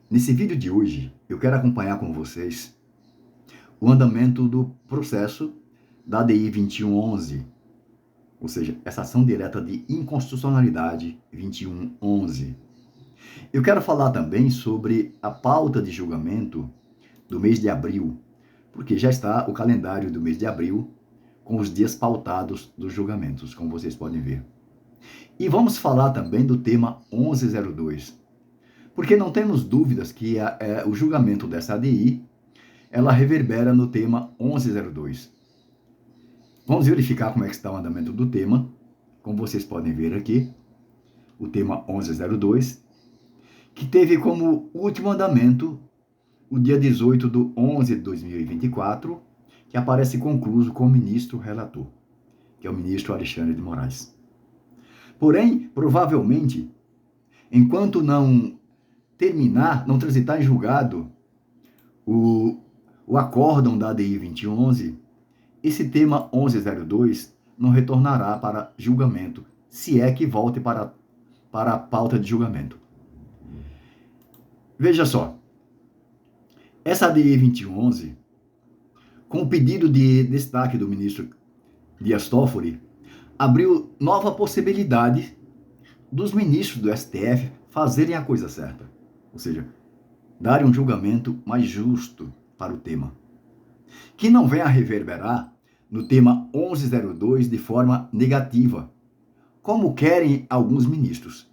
Nesse vídeo de hoje, eu quero acompanhar com vocês o andamento do processo da DI 2111, ou seja, essa ação direta de inconstitucionalidade 2111. Eu quero falar também sobre a pauta de julgamento do mês de abril, porque já está o calendário do mês de abril com os dias pautados dos julgamentos, como vocês podem ver. E vamos falar também do tema 1102, porque não temos dúvidas que o julgamento dessa ADI, ela reverbera no tema 1102. Vamos verificar como é que está o andamento do tema. Como vocês podem ver aqui, o tema 1102, que teve como último andamento o dia 18 de 11 de 2024, que aparece concluso com o ministro relator, que é o ministro Alexandre de Moraes. Porém, provavelmente, enquanto não transitar em julgado o acórdão da ADI 2011, esse tema 1102 não retornará para julgamento, se é que volte para a pauta de julgamento. Veja só, essa ADI 2011, com o pedido de destaque do ministro Dias Toffoli, abriu nova possibilidade dos ministros do STF fazerem a coisa certa, ou seja, darem um julgamento mais justo para o tema, que não venha a reverberar no tema 1102 de forma negativa, como querem alguns ministros.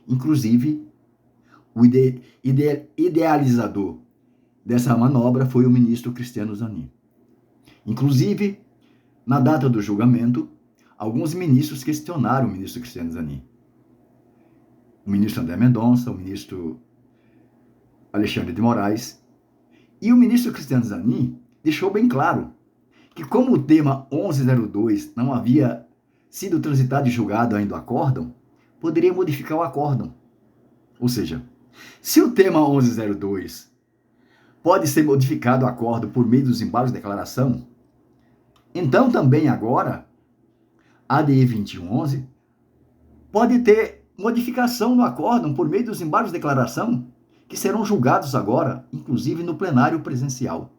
Inclusive, o idealizador dessa manobra foi o ministro Cristiano Zanin. Inclusive, na data do julgamento, alguns ministros questionaram o ministro Cristiano Zanin. O ministro André Mendonça, o ministro Alexandre de Moraes. E o ministro Cristiano Zanin deixou bem claro que, como o tema 1102 não havia sido transitado e julgado ainda o acórdão, poderia modificar o acórdão. Ou seja, se o tema 1102 pode ser modificado o acórdão por meio dos embargos de declaração, então também agora a ADI 2111 pode ter modificação no acórdão por meio dos embargos de declaração, que serão julgados agora, inclusive no plenário presencial,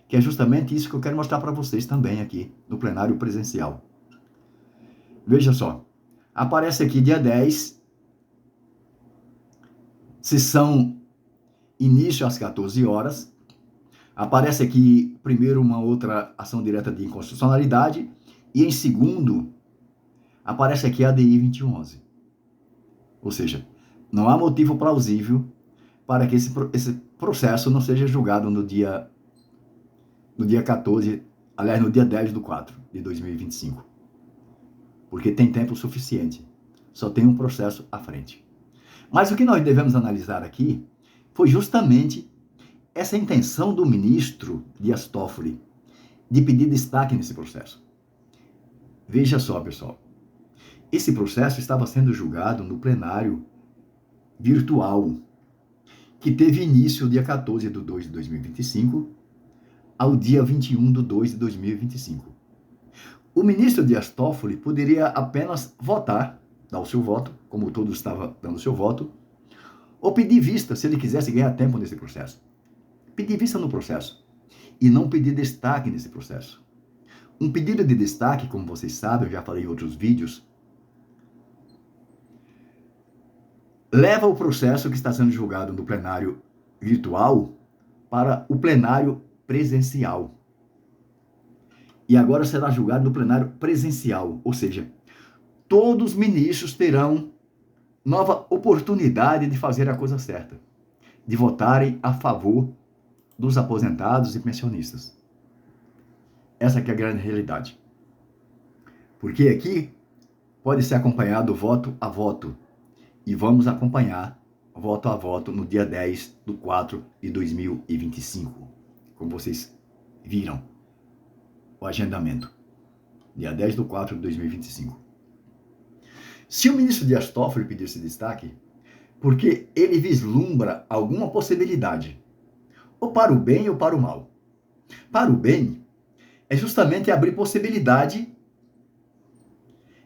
que é justamente isso que eu quero mostrar para vocês também aqui, no plenário presencial. Veja só, aparece aqui dia 10, sessão início às 14 horas, aparece aqui primeiro uma outra ação direta de inconstitucionalidade, e em segundo, aparece aqui a ADI 2111. Ou seja, não há motivo plausível para que esse processo não seja julgado no dia 14, aliás, no dia 10 de 4 de 2025. Porque tem tempo suficiente. Só tem um processo à frente. Mas o que nós devemos analisar aqui foi justamente essa intenção do ministro Dias Toffoli de pedir destaque nesse processo. Veja só, pessoal. Esse processo estava sendo julgado no plenário virtual, que teve início dia 14 de 2 de 2025 ao dia 21 de 2 de 2025. O ministro Dias Toffoli poderia apenas votar, dar o seu voto, como todos estavam dando o seu voto, ou pedir vista, se ele quisesse ganhar tempo nesse processo. Pedir vista no processo e não pedir destaque nesse processo. Um pedido de destaque, como vocês sabem, eu já falei em outros vídeos, leva o processo que está sendo julgado no plenário virtual para o plenário presencial. E agora será julgado no plenário presencial, ou seja, todos os ministros terão nova oportunidade de fazer a coisa certa, de votarem a favor dos aposentados e pensionistas. Essa que é a grande realidade. Porque aqui pode ser acompanhado voto a voto. E vamos acompanhar voto a voto no dia 10 de 4 de 2025. Como vocês viram, o agendamento. Dia 10 de 4 de 2025. Se o ministro Dias Toffoli pedir esse destaque, porque ele vislumbra alguma possibilidade, ou para o bem ou para o mal. Para o bem, é justamente abrir possibilidade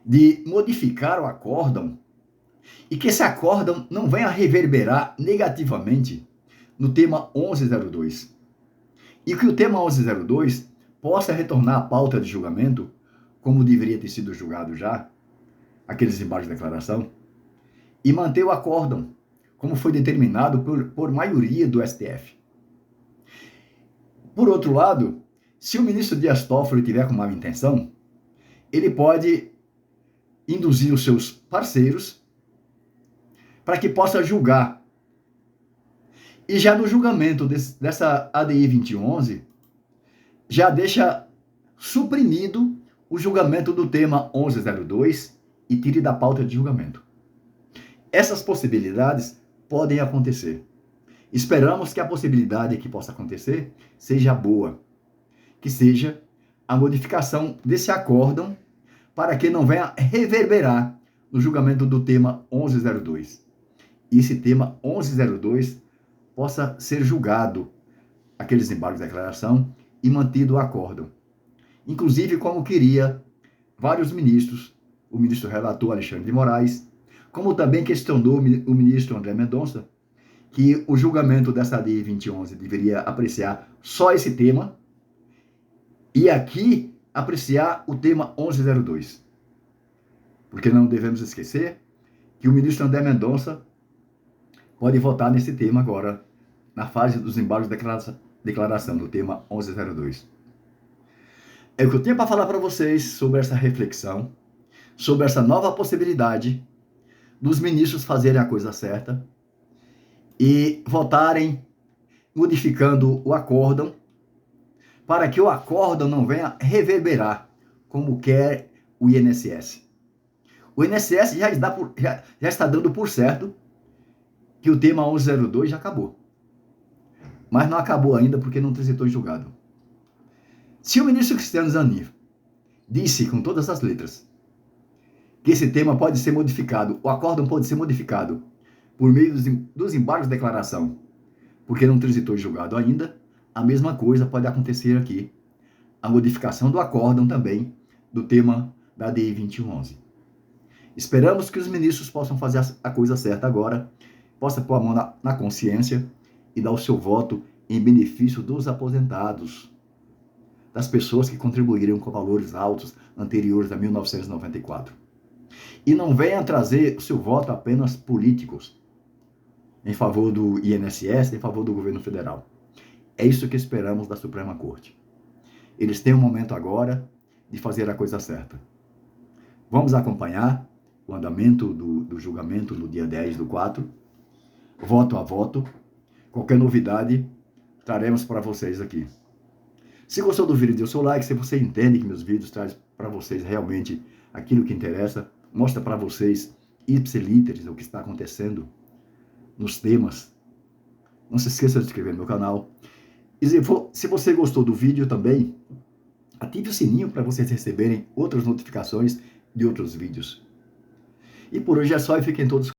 de modificar o acórdão e que esse acórdão não venha a reverberar negativamente no tema 1102. E que o tema 1102 possa retornar à pauta de julgamento, como deveria ter sido julgado já, aqueles embargos de declaração, e manter o acórdão, como foi determinado por maioria do STF. Por outro lado, se o ministro Dias Toffoli tiver com má intenção, ele pode induzir os seus parceiros para que possa julgar. E já no julgamento dessa ADI 2111, já deixa suprimido o julgamento do tema 1102 e tire da pauta de julgamento. Essas possibilidades podem acontecer. Esperamos que a possibilidade que possa acontecer seja boa, que seja a modificação desse acórdão para que não venha reverberar no julgamento do tema 1102. E esse tema 1102 possa ser julgado, aqueles embargos de declaração, e mantido o acórdão. Inclusive, como queria vários ministros, o ministro relator Alexandre de Moraes, como também questionou o ministro André Mendonça, que o julgamento dessa ADI 2011 deveria apreciar só esse tema, e aqui apreciar o tema 1102. Porque não devemos esquecer que o ministro André Mendonça pode votar nesse tema agora, na fase dos embargos de declaração do tema 1102. É o que eu tenho para falar para vocês sobre essa reflexão, sobre essa nova possibilidade dos ministros fazerem a coisa certa e votarem modificando o acórdão, para que o acórdão não venha reverberar, como quer o INSS. O INSS já está dando por certo que o tema 1102 já acabou. Mas não acabou ainda porque não transitou em julgado. Se o ministro Cristiano Zanin disse com todas as letras que esse tema pode ser modificado, o acórdão pode ser modificado por meio dos embargos de declaração, porque não transitou em julgado ainda, a mesma coisa pode acontecer aqui. A modificação do acórdão também do tema da ADI 2111. Esperamos que os ministros possam fazer a coisa certa agora, possam pôr a mão na consciência e dar o seu voto em benefício dos aposentados, das pessoas que contribuíram com valores altos anteriores a 1994. E não venham trazer o seu voto apenas políticos, em favor do INSS, em favor do governo federal. É isso que esperamos da Suprema Corte. Eles têm um momento agora de fazer a coisa certa. Vamos acompanhar o andamento do julgamento no dia 10/4, voto a voto. Qualquer novidade, traremos para vocês aqui. Se gostou do vídeo, dê o seu like. Se você entende que meus vídeos trazem para vocês realmente aquilo que interessa, mostra para vocês, ipsiliteris, o que está acontecendo nos temas. Não se esqueça de se inscrever no meu canal. E se você gostou do vídeo também, ative o sininho para vocês receberem outras notificações de outros vídeos. E por hoje é só e fiquem todos